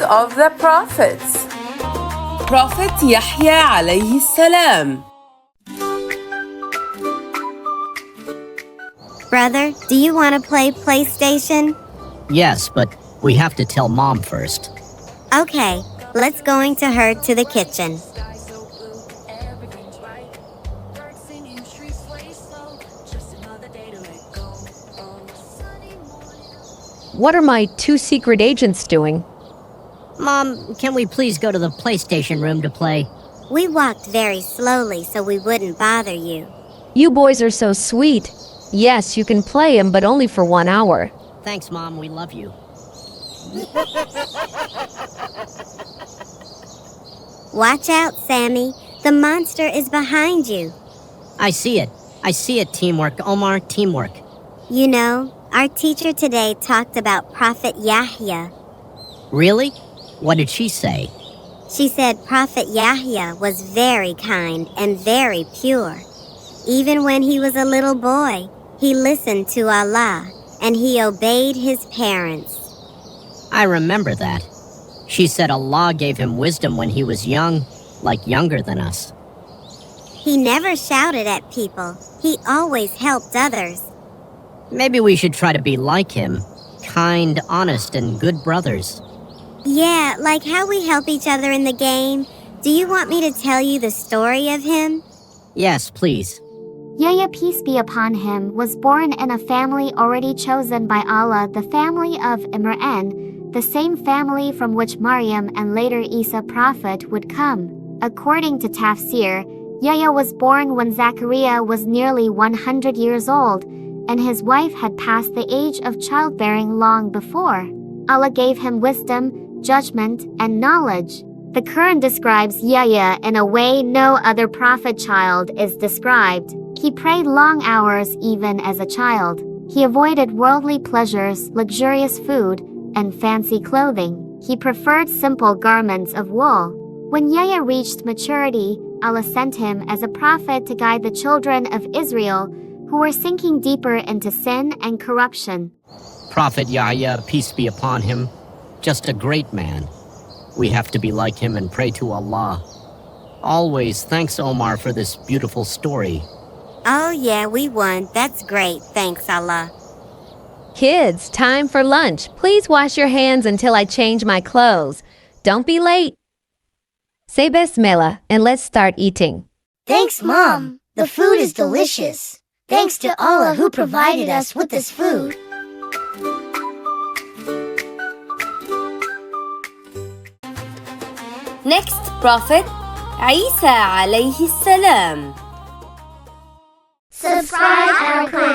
of the prophets. Prophet Yahya alayhi salam. Brother, do you want to play PlayStation? Yes, but we have to tell Mom first. Okay, let's go into her to the kitchen. What are my two secret agents doing? Mom, can we please go to the PlayStation room to play? We walked very slowly so we wouldn't bother you. You boys are so sweet. Yes, you can play him, but only for 1 hour. Thanks, Mom. We love you. Watch out, Sammy. The monster is behind you. I see it. I see it, teamwork. Omar, teamwork. You know, our teacher today talked about Prophet Yahya. Really? What did she say? She said Prophet Yahya was very kind and very pure. Even when he was a little boy, he listened to Allah and he obeyed his parents. I remember that. She said Allah gave him wisdom when he was young, like younger than us. He never shouted at people. He always helped others. Maybe we should try to be like him. Kind, honest, and good brothers. Yeah, like how we help each other in the game. Do you want me to tell you the story of him? Yes, please. Yahya, peace be upon him, was born in a family already chosen by Allah, the family of Imran, the same family from which Maryam and later Isa prophet would come. According to Tafsir, Yahya was born when Zakariyya was nearly 100 years old, and his wife had passed the age of childbearing long before. Allah gave him wisdom, judgment, and knowledge. The Quran describes Yahya in a way no other prophet child is described. He prayed long hours even as a child. He avoided worldly pleasures, luxurious food, and fancy clothing. He preferred simple garments of wool. When Yahya reached maturity, Allah sent him as a prophet to guide the children of Israel who were sinking deeper into sin and corruption. Prophet Yahya, peace be upon him, just a great man. We have to be like him and pray to Allah. Always thanks, Omar, for this beautiful story. Oh yeah, we won. That's great. Thanks, Allah. Kids, time for lunch. Please wash your hands until I change my clothes. Don't be late. Say Bismillah and let's start eating. Thanks, Mom. The food is delicious. Thanks to Allah who provided us with this food. Next prophet, Isa alayhi salam. Subscribe our class.